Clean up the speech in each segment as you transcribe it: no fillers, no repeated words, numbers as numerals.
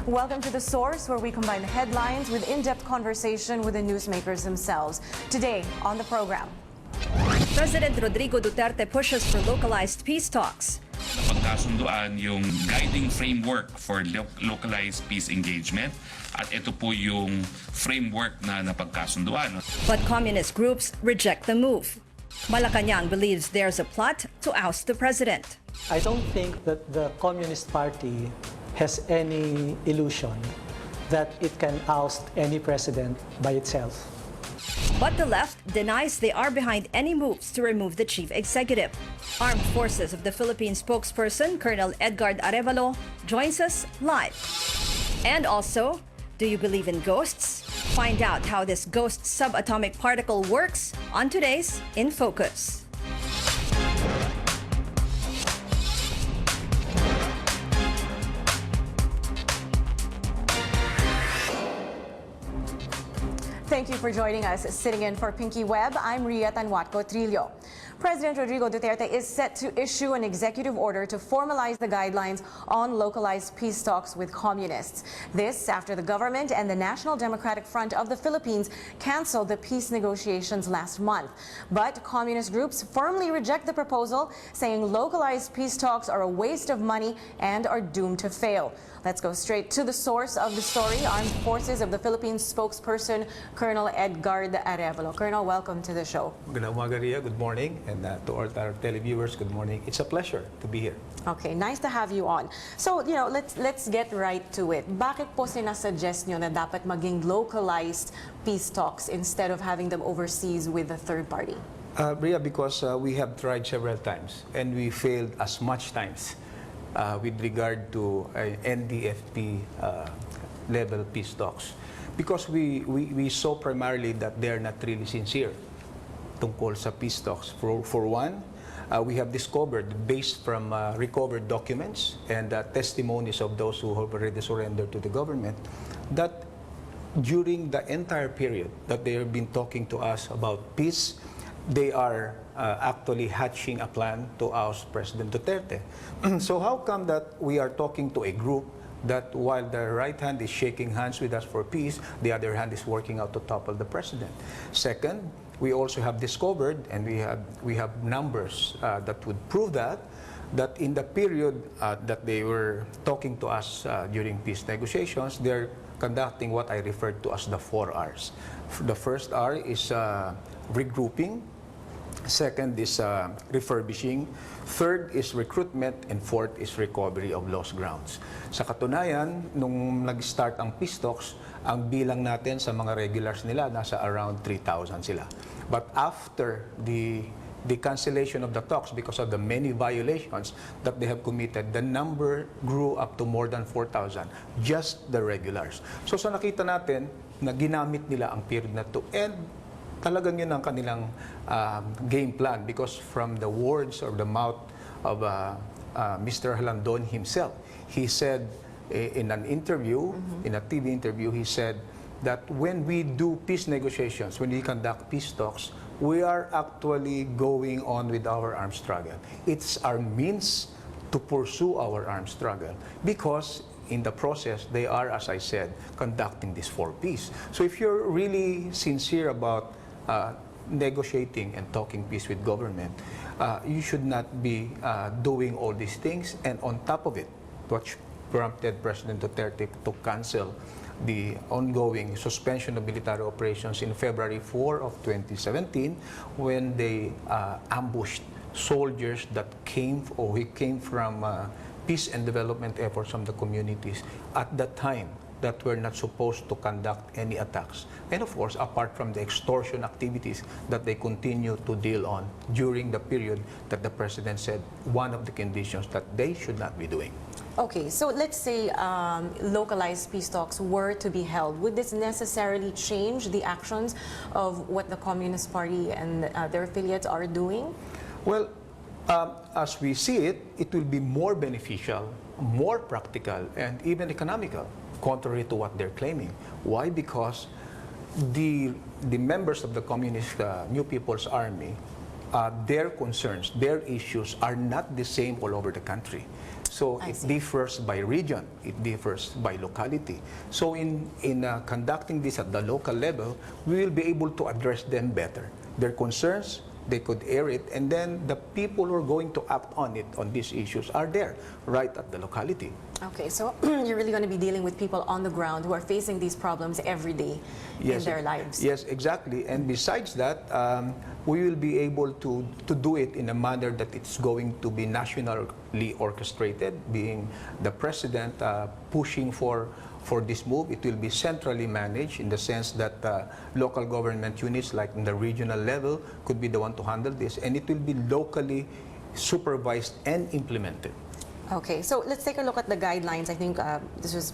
Welcome to The Source, where we combine the headlines with in-depth conversation with the newsmakers themselves. Today on the program, President Rodrigo Duterte pushes for localized peace talks. Napagkasunduan yung guiding framework for localized peace engagement at ito po yung framework na napagkasunduan. But communist groups reject the move. Malacañang believes there's a plot to oust the president. I don't think that the Communist Party has any illusion that it can oust any president by itself. But the left denies they are behind any moves to remove the chief executive. Armed Forces of the Philippines spokesperson, Colonel Edgard Arevalo, joins us live. And also, do you believe in ghosts? Find out how this ghost subatomic particle works on today's In Focus. thank you for joining us. Sitting in for Pinky Webb, I'm Ria Tanwatco Trillo. President Rodrigo Duterte is set to issue an executive order to formalize the guidelines on localized peace talks with communists. This after the government and the National Democratic Front of the Philippines canceled the peace negotiations last month. But communist groups firmly reject the proposal, saying localized peace talks are a waste of money and are doomed to fail. Let's go straight to the source of the story. Armed Forces of the Philippines spokesperson, Colonel Edgard Arevalo. Colonel, welcome to the show. Good morning, Ria. Good morning. And to all our televiewers, good morning. It's a pleasure to be here. Okay, nice to have you on. So, let's get right to it. Bakit po sinasuggest nyo na dapat maging localized peace talks instead of having them overseas with a third party? Ria, because we have tried several times and we failed as much times with regard to NDFP level peace talks. Because we saw primarily that they're not really sincere tungkol sa peace talks. For one, we have discovered, based from recovered documents and testimonies of those who have already surrendered to the government, that during the entire period that they have been talking to us about peace, they are actually hatching a plan to oust President Duterte. So how come that we are talking to a group that while the right hand is shaking hands with us for peace, the other hand is working out to topple the president? Second, we also have discovered, and we have numbers that would prove that in the period that they were talking to us during peace negotiations, they're conducting what I referred to as the 4 Rs. The first R is regrouping. Second is refurbishing. Third is recruitment. And fourth is recovery of lost grounds. Sa katunayan, nung nag-start ang peace talks, ang bilang natin sa mga regulars nila, nasa around 3,000 sila. But after the cancellation of the talks because of the many violations that they have committed, the number grew up to more than 4,000, just the regulars. So sa nakita natin na ginamit nila ang period na to, and talagang yun ang kanilang game plan, because from the words or the mouth of Mr. Halandon himself, he said in an interview, in a TV interview, he said that when we do peace negotiations, when we conduct peace talks, we are actually going on with our armed struggle. It's our means to pursue our armed struggle, because in the process, they are, as I said, conducting this for peace. So if you're really sincere about negotiating and talking peace with government, you should not be doing all these things. And on top of it, what prompted President Duterte to cancel the ongoing suspension of military operations in February 4 of 2017, when they ambushed soldiers that came from peace and development efforts from the communities at that time that were not supposed to conduct any attacks. And of course, apart from the extortion activities that they continue to deal on during the period that the President said one of the conditions that they should not be doing. Okay, so let's say localized peace talks were to be held. Would this necessarily change the actions of what the Communist Party and their affiliates are doing? Well, as we see it, it will be more beneficial, more practical, and even economical, contrary to what they're claiming. Why? Because the members of the Communist New People's Army their concerns, their issues are not the same all over the country. So I it see. differs by region, it differs by locality. So in conducting this at the local level, we will be able to address them better. Their concerns, they could air it, and then the people who are going to act on it, on these issues, are there, right at the locality. Okay, so you're really going to be dealing with people on the ground who are facing these problems every day in their lives. Yes, exactly. And besides that, we will be able to do it in a manner that it's going to be nationally orchestrated, being the president pushing for this move. It will be centrally managed in the sense that local government units, like in the regional level, could be the one to handle this, and it will be locally supervised and implemented. Okay, so let's take a look at the guidelines. I think this was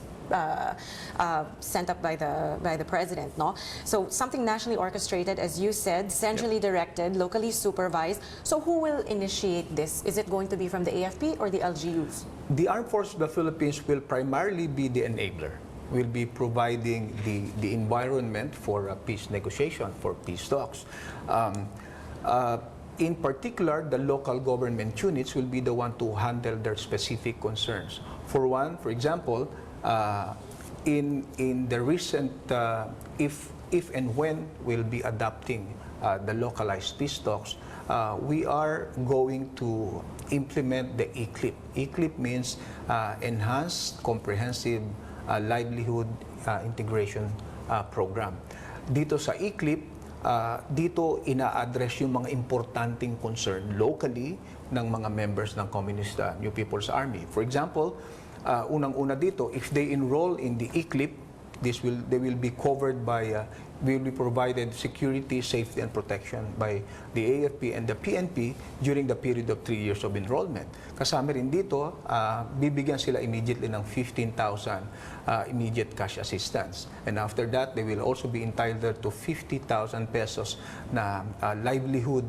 sent up by the president, no? So something nationally orchestrated, as you said, centrally directed, locally supervised. So who will initiate this? Is it going to be from the AFP or the LGUs? The Armed Forces of the Philippines will primarily be the enabler. Will be providing the environment for peace negotiation, for peace talks. In particular, the local government units will be the one to handle their specific concerns. For example, in the recent, if and when we'll be adopting the localized peace talks, we are going to implement the ECLIP. ECLIP means Enhanced Comprehensive Livelihood Integration Program. Dito sa ECLIP, dito ina-address yung mga importanteng concern locally ng mga members ng Communist New People's Army. For example, unang-una dito, if they enroll in the ECLIP, they will be covered by, will be provided security, safety, and protection by the AFP and the PNP during the period of 3 years of enrollment. Kasama rin dito, bibigyan sila immediately ng 15,000 immediate cash assistance. And after that, they will also be entitled to 50,000 pesos na livelihood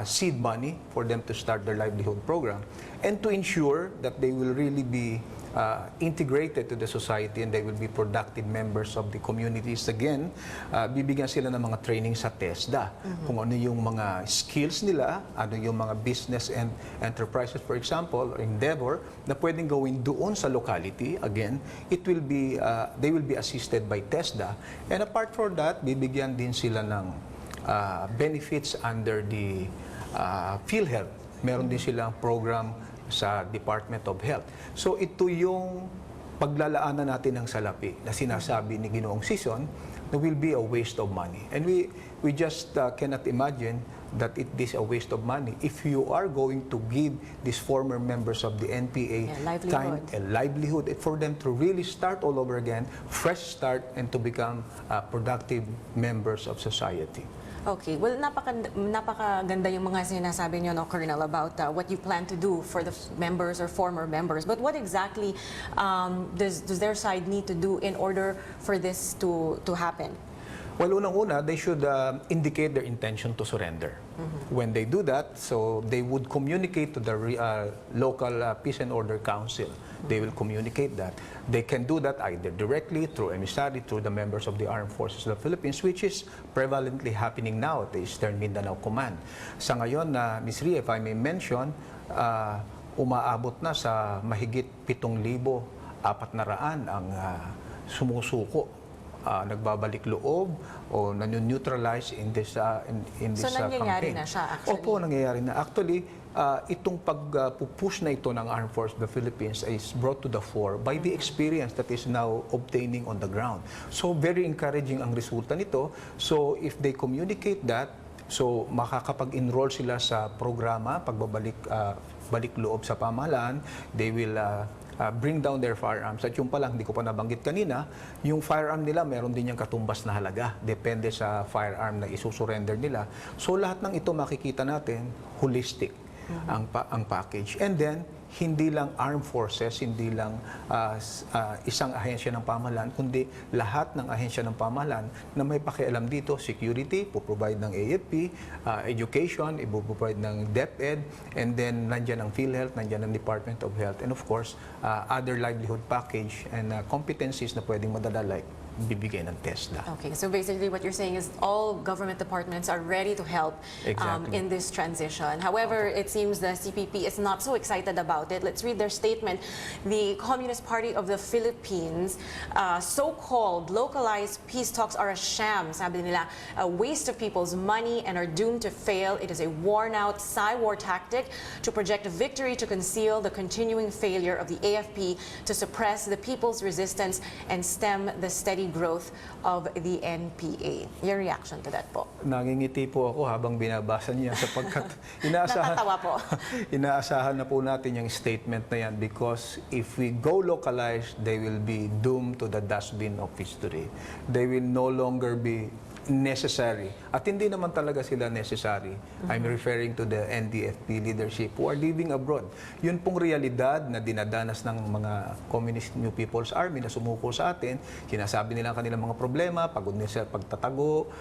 seed money for them to start their livelihood program, and to ensure that they will really be integrated to the society and they will be productive members of the communities. Again, bibigyan sila ng mga training sa TESDA, kung ano yung mga skills nila, ano yung mga business and enterprises, for example, or endeavor, na pwedeng gawin doon sa locality. Again, it will be, they will be assisted by TESDA. And apart from that, bibigyan din sila ng benefits under the PhilHealth. Meron din silang program sa Department of Health. So ito yung paglalaanan natin ng salapi na sinasabi ni Ginoong Sison na will be a waste of money. And we just cannot imagine that it is a waste of money if you are going to give these former members of the NPA time and livelihood for them to really start all over again, fresh start, and to become productive members of society. Okay, well, napakaganda yung mga sinasabi niyo, no, Colonel, about what you plan to do for the members or former members. But what exactly does their side need to do in order for this to happen? Well, unang-una, they should indicate their intention to surrender. When they do that, so they would communicate to the local Peace and Order Council. They will communicate that. They can do that either directly, through emissary, through the members of the Armed Forces of the Philippines, which is prevalently happening now at the Eastern Mindanao Command. Sa ngayon, Ms. Ria, if I may mention, umaabot na sa mahigit 7,400 ang sumusuko, nagbabalik loob o nanyo-neutralize in this So nangyayari campaign. na siya actually? Opo, nangyayari na. Actually, itong pag-push na ito ng Armed Forces of the Philippines is brought to the fore by the experience that is now obtaining on the ground. So very encouraging ang resulta nito. So if they communicate that, so makakapag-enroll sila sa programa, balik loob sa pamahalaan, they will bring down their firearms. At yung palang, hindi ko pa nabanggit kanina, yung firearm nila, meron din yung katumbas na halaga. Depende sa firearm na isusurrender nila. So lahat ng ito makikita natin, holistic ang package. And then, hindi lang armed forces, hindi lang isang ahensya ng pamahalaan, kundi lahat ng ahensya ng pamahalaan na may pakialam dito, security, puprovide ng AFP, education, ipuprovide ng DepEd, and then nandyan ang PhilHealth, nandyan ang Department of Health, and of course, other livelihood package and competencies na pwedeng madala like bibigay ng TESDA. Okay, so basically what you're saying is all government departments are ready to help Exactly. in this transition. However, it seems the CPP is not so excited about it. Let's read their statement. The Communist Party of the Philippines, so-called localized peace talks are a sham, sabi nila, a waste of people's money and are doomed to fail. It is a worn-out psy-war tactic to project victory to conceal the continuing failure of the AFP to suppress the people's resistance and stem the steady growth of the NPA. Your reaction to that po? Nangingiti po ako habang binabasa niya sapagkat Natatawa po. inaasahan na po natin yung statement na yan because if we go localized, they will be doomed to the dustbin of history. They will no longer be necessary. At hindi naman talaga sila necessary. I'm referring to the NDFP leadership who are living abroad. Yun pong realidad na dinadanas ng mga Communist New People's Army na sumuko sa atin. Sinasabi nila ang kanilang mga problema, pagod nila sa pagtatago,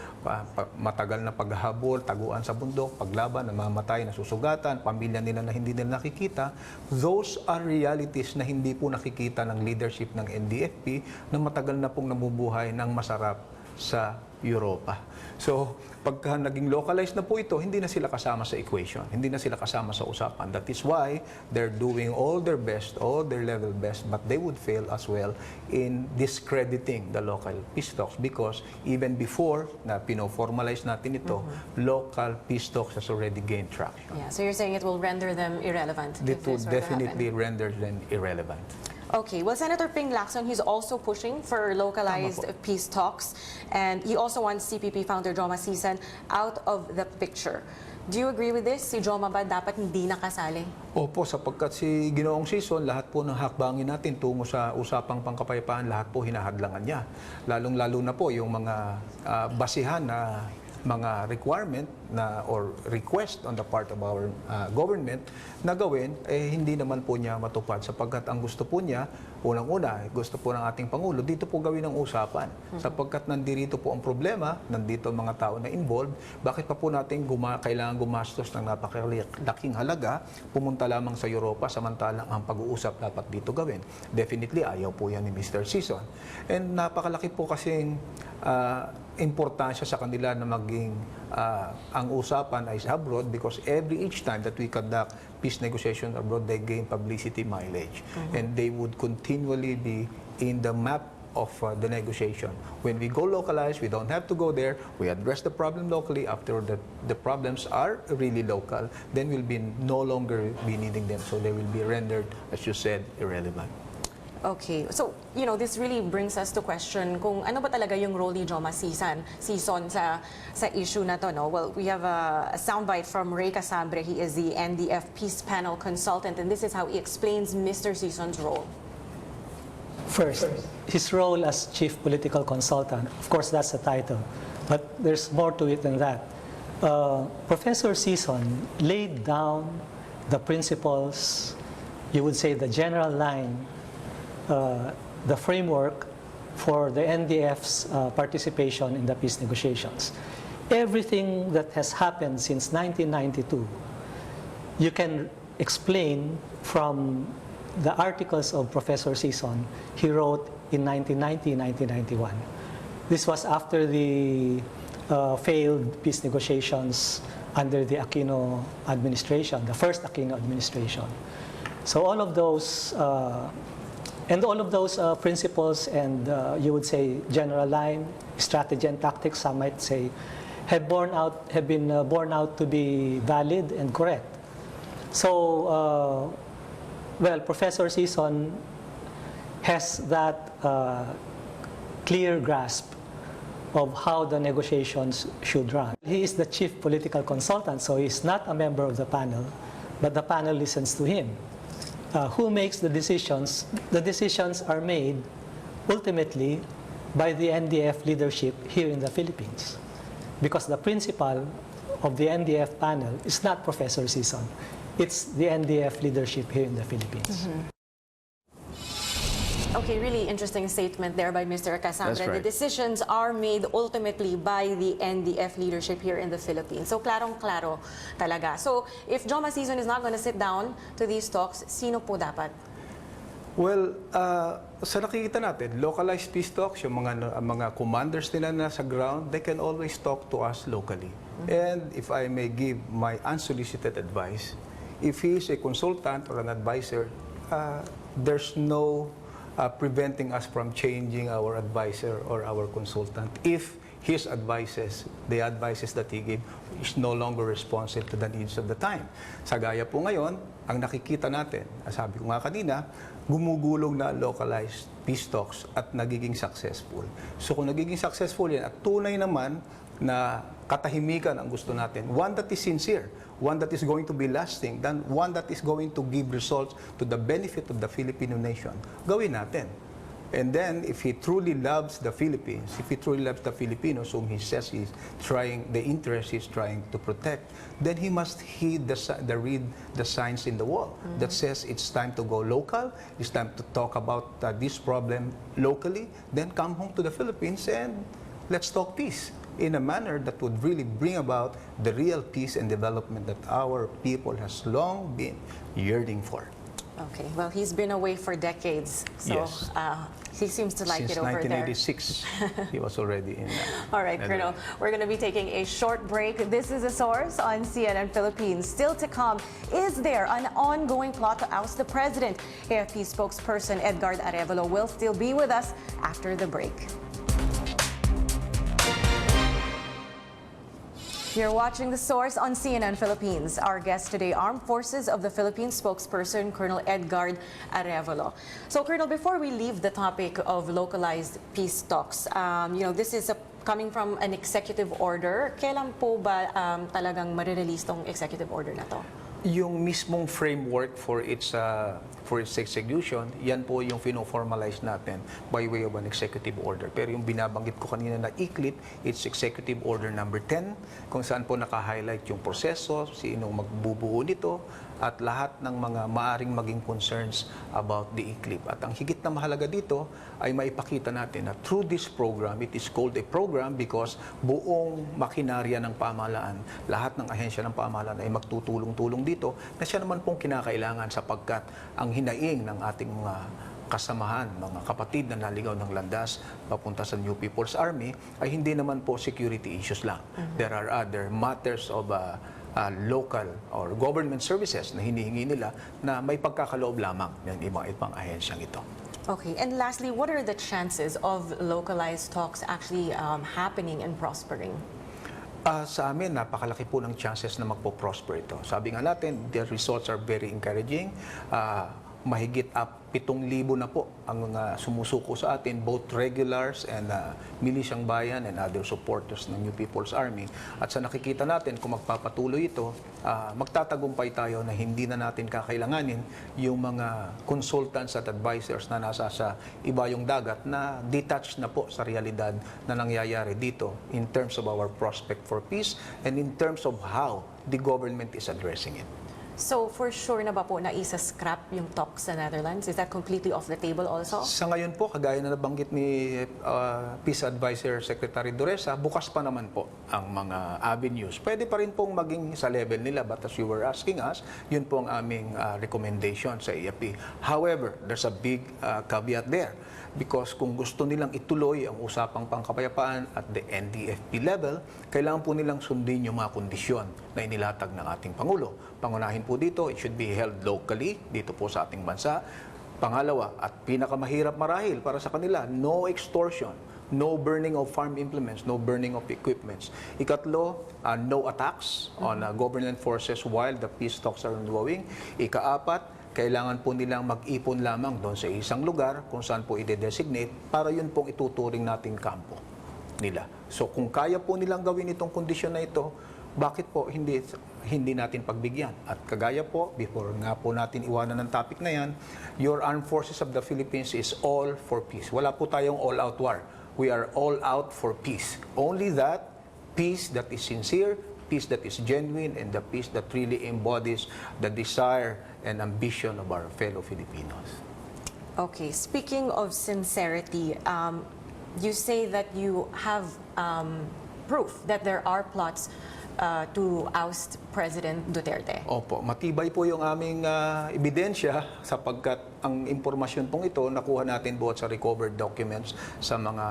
matagal na paghahabol, taguan sa bundok, paglaban, namamatay, nasusugatan, pamilya nila na hindi nila nakikita. Those are realities na hindi po nakikita ng leadership ng NDFP na matagal na pong nabubuhay ng masarap sa Europa. So, pagka naging localized na po ito, hindi na sila kasama sa equation. Hindi na sila kasama sa usapan. That is why they're doing all their best, all their level best, but they would fail as well in discrediting the local peace talks because even before na pino-formalize natin ito, local peace talks has already gained traction. Yeah, so you're saying it will render them irrelevant? It if would this were to happen. definitely render them irrelevant. Okay, well, Senator Ping Lacson, he's also pushing for localized peace talks, and he also wants CPP founder Joma Sisan out of the picture. Do you agree with this? Si Joma ba dapat hindi nakasali? Opo, sapagkat si Ginoong Sison, lahat po ng hakbangin natin tungo sa usapang pangkapayapaan, lahat po hinahadlangan niya. Lalong-lalo na po yung mga basihan na mga requirement na or request on the part of our government na gawin, hindi naman po niya matupad sapagkat ang gusto po niya, unang-una, gusto po ng ating Pangulo, dito po gawin ang usapan. Sapagkat nandito po ang problema, nandito ang mga tao na involved, bakit pa po natin kailangan gumastos ng napakalaking halaga, pumunta lamang sa Europa, samantalang ang pag-uusap dapat dito gawin. Definitely, ayaw po yan ni Mr. Sison. And napakalaki po kasing importansya sa kanila na maging ang usapan ay abroad because each time that we conduct peace negotiations abroad, they gain publicity mileage. And they would continually be in the map of the negotiation. When we go localized, we don't have to go there. We address the problem locally. After the problems are really local, then we'll be no longer be needing them. So they will be rendered, as you said, irrelevant. Okay, so, you know, this really brings us to question kung ano ba talaga yung role ni Joma Sison sa issue na to, no? Well, we have a soundbite from Rekha Sombra. He is the NDF Peace Panel consultant, and this is how he explains Mr. Sison's role. First, his role as chief political consultant, of course that's the title, but there's more to it than that. Professor Sison laid down the principles, you would say the general line, the framework for the NDF's participation in the peace negotiations. Everything that has happened since 1992, you can explain from the articles of Professor Sison he wrote in 1990-1991. This was after the failed peace negotiations under the Aquino administration, the first Aquino administration. So all of those principles and you would say general line, strategy and tactics, some might say, have been borne out to be valid and correct. So, well, Professor Sison has that clear grasp of how the negotiations should run. He is the chief political consultant, so he's not a member of the panel, but the panel listens to him. Who makes the decisions? The decisions are made ultimately by the NDF leadership here in the Philippines. Because the principal of the NDF panel is not Professor Sison. It's the NDF leadership here in the Philippines. Okay, really interesting statement there by Mr. Rekha Sombra. That's right. The decisions are made ultimately by the NDF leadership here in the Philippines. So, klarong-klaro talaga. So, if Joma Sison is not going to sit down to these talks, sino po dapat? Well, sa nakikita natin, localized peace talks, yung mga commanders nila na sa ground, they can always talk to us locally. And if I may give my unsolicited advice, if he is a consultant or an advisor, there's no preventing us from changing our advisor or our consultant if his advices, the advices that he gave, is no longer responsive to the needs of the time. Sa gaya po ngayon, ang nakikita natin, sabi ko nga kanina, gumugulong na localized peace talks at nagiging successful. So kung nagiging successful yan at tunay naman na katahimikan ang gusto natin, one that is sincere, one that is going to be lasting, then one that is going to give results to the benefit of the Filipino nation, gawin natin. And then, if he truly loves the Philippines, if he truly loves the Filipinos, whom he says he's trying, the interest he's trying to protect, then he must read the signs in the wall that says it's time to go local, it's time to talk about this problem locally, then come home to the Philippines and let's talk peace in a manner that would really bring about the real peace and development that our people has long been yearning for. Okay, well, he's been away for decades, so Yes. he seems to like Since it over there. 1986, he was already in. All right, Colonel, we're going to be taking a short break. This is a source on CNN Philippines. Still to come, is there an ongoing plot to oust the president? AFP spokesperson Edgard Arevalo will still be with us after the break. You're watching The Source on CNN Philippines. Our guest today, Armed Forces of the Philippines spokesperson, Colonel Edgard Arevalo. So, Colonel, before we leave the topic of localized peace talks, this is coming from an executive order. Kailan po ba talagang marirelease tong executive order na to? Yung mismong framework for its execution, yan po yung fino-formalize natin by way of an executive order. Pero yung binabanggit ko kanina na iklit, it's Executive Order number 10, kung saan po naka-highlight yung proseso, sinong magbubuo nito, at lahat ng mga maaring maging concerns about the ICLIP. At ang higit na mahalaga dito ay maipakita natin na through this program, it is called a program because buong makinarya ng pamahalaan, lahat ng ahensya ng pamahalaan ay magtutulong-tulong dito na siya naman pong kinakailangan sapagkat ang hinaing ng ating mga kasamahan, mga kapatid na naligaw ng landas papunta sa New People's Army ay hindi naman po security issues lang. There are other matters of local or government services na hinihingi nila na may pagkakaloob lamang ng ibang ahensyang ito. Okay, and lastly, what are the chances of localized talks actually happening and prospering? Sa amin, napakalaki po ng chances na magpo-prosper ito. Sabi nga natin, the results are very encouraging. Mahigit 7,000 na po ang sumusuko sa atin, both regulars and milisyang bayan and other supporters ng New People's Army. At sa nakikita natin, kung magpapatuloy ito, magtatagumpay tayo na hindi na natin kakailanganin yung mga consultants at advisors na nasa sa ibayong dagat na detached na po sa realidad na nangyayari dito in terms of our prospect for peace and in terms of how the government is addressing it. So, for sure na ba po na isa-scrap yung talks sa Netherlands? Is that completely off the table also? Sa ngayon po, kagaya na nabanggit ni Peace Advisor Secretary Duresa, bukas pa naman po ang mga avenues. Pwede pa rin pong maging sa level nila, but as you were asking us, yun po ang aming recommendation sa AFP. However, there's a big caveat there. Because kung gusto nilang ituloy ang usapang pangkapayapaan at the NDFP level, kailangan po nilang sundin yung mga kondisyon na inilatag ng ating Pangulo. Pangunahin po dito, it should be held locally, dito po sa ating bansa. Pangalawa, at pinakamahirap marahil para sa kanila, no extortion, no burning of farm implements, no burning of equipments. Ikatlo, no attacks on government forces while the peace talks are ongoing. Ikaapat, kailangan po nilang mag-ipon lamang doon sa isang lugar kung saan po i-designate para yun pong ituturing nating kampo nila. So kung kaya po nilang gawin itong kondisyon na ito, bakit po hindi natin pagbigyan? At kagaya po, before nga po natin iwanan ng topic na yan, your armed forces of the Philippines is all for peace. Wala po tayong all-out war. We are all out for peace. Only that, peace that is sincere, peace that is genuine, and the peace that really embodies the desire and ambition of our fellow Filipinos. Okay, speaking of sincerity, you say that you have proof that there are plots to oust President Duterte? Opo, matibay po yung aming ebidensya sapagkat ang impormasyon pong ito nakuha natin buhat sa recovered documents sa mga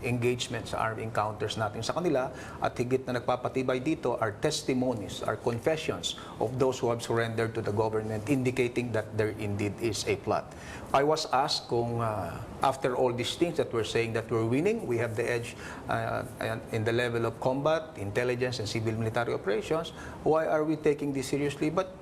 engagements, sa armed encounters natin sa kanila, at higit na nagpapatibay dito are testimonies, are confessions of those who have surrendered to the government indicating that there indeed is a plot. I was asked kung after all these things that we're saying that we're winning, we have the edge in the level of combat, intelligence, and civil military operations, why are we taking this seriously? But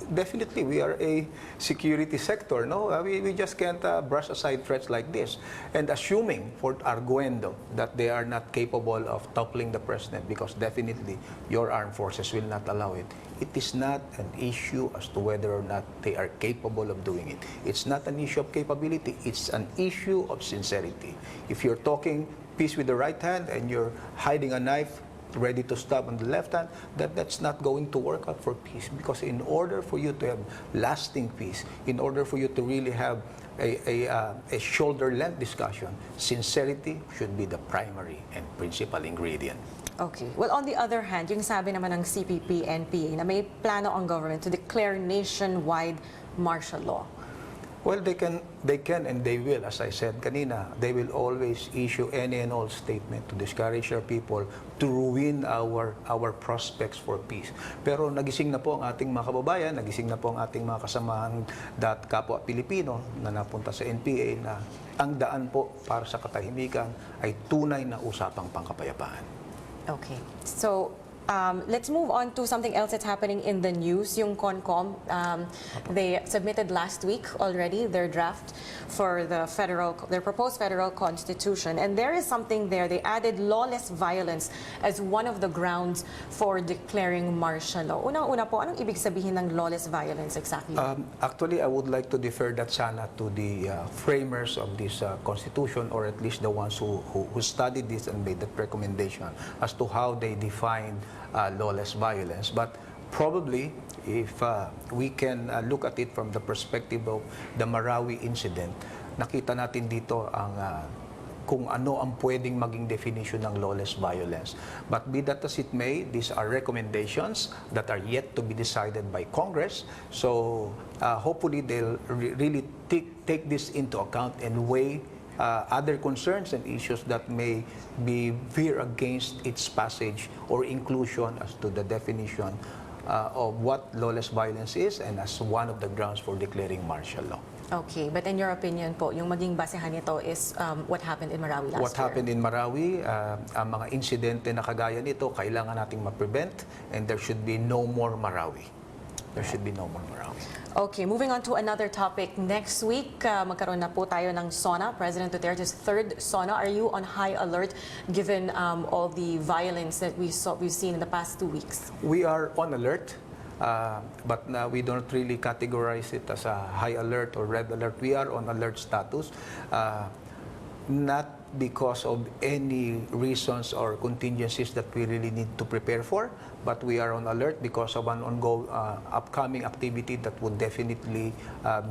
definitely, we are a security sector. No, we just can't brush aside threats like this. And assuming for arguendo that they are not capable of toppling the president, because definitely your armed forces will not allow it. It is not an issue as to whether or not they are capable of doing it. It's not an issue of capability. It's an issue of sincerity. If you're talking peace with the right hand and you're hiding a knife ready to stab on the left hand, that's not going to work out for peace. Because in order for you to have lasting peace, in order for you to really have a shoulder-length discussion, sincerity should be the primary and principal ingredient. Okay. Well, on the other hand, yung sabi naman ng CPP, NPA na may plano ang government to declare nationwide martial law. Well, they can and they will, as I said kanina, they will always issue any and all statement to discourage our people, to ruin our prospects for peace. Pero nagising na po ang ating mga kababayan, nagising na po ang ating mga kasamahan kapwa Pilipino na napunta sa NPA na ang daan po para sa katahimikan ay tunay na usapang pangkapayapaan. Okay. So, let's move on to something else that's happening in the news. Yung CONCOM, they submitted last week already their draft for their proposed federal constitution. And there is something there. They added lawless violence as one of the grounds for declaring martial law. Una-una po, anong ibig sabihin ng lawless violence exactly? Actually, I would like to defer that sana to the framers of this constitution, or at least the ones who studied this and made that recommendation as to how they define lawless violence. But probably, if we can look at it from the perspective of the Marawi incident, nakita natin dito ang kung ano ang pwedeng maging definition ng lawless violence. But be that as it may, these are recommendations that are yet to be decided by Congress. So hopefully they'll really take this into account and weigh other concerns and issues that may be veer against its passage or inclusion as to the definition of what lawless violence is and as one of the grounds for declaring martial law. Okay, but in your opinion po, yung maging basehan nito is what happened in Marawi last year? What happened in Marawi, ang mga insidente na kagaya nito, kailangan nating ma-prevent, and there should be no more Marawi. There should be no more Marawi. Okay, moving on to another topic. Next week, magkaroon na po tayo ng SONA, President Duterte's third SONA. Are you on high alert given all the violence that we've seen in the past 2 weeks? We are on alert, but we don't really categorize it as a high alert or red alert. We are on alert status, not because of any reasons or contingencies that we really need to prepare for, but we are on alert because of an ongoing upcoming activity that would definitely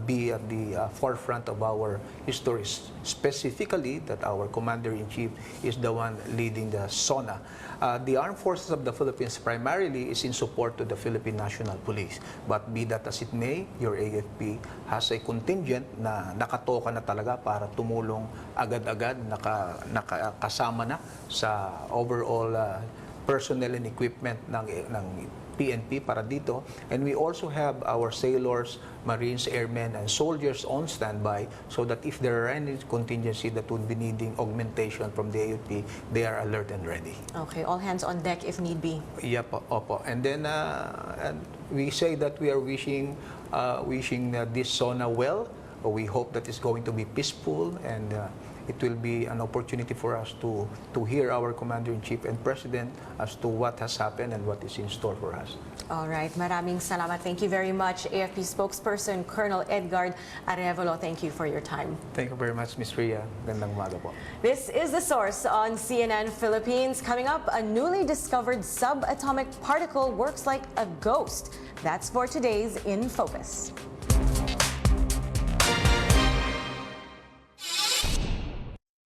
be at the forefront of our histories, specifically that our Commander-in-Chief is the one leading the SONA. The Armed Forces of the Philippines primarily is in support to the Philippine National Police, but be that as it may, your AFP has a contingent na nakatoka na talaga para tumulong agad-agad, nakasama na sa overall personnel and equipment ng PNP para dito. And we also have our sailors, Marines, airmen, and soldiers on standby so that if there are any contingency that would be needing augmentation from the AFP, they are alert and ready. Okay, all hands on deck if need be. Yep, opo. And then and we say that we are wishing this SONA well. We hope that it's going to be peaceful, and it will be an opportunity for us to hear our Commander-in-Chief and President as to what has happened and what is in store for us. All right, maraming salamat. Thank you very much, AFP spokesperson Colonel Edgard Arevalo. Thank you for your time. Thank you very much, Ms. Rhea. Gandang umaga po. This is The Source on CNN Philippines. Coming up, a newly discovered subatomic particle works like a ghost. That's for today's In Focus.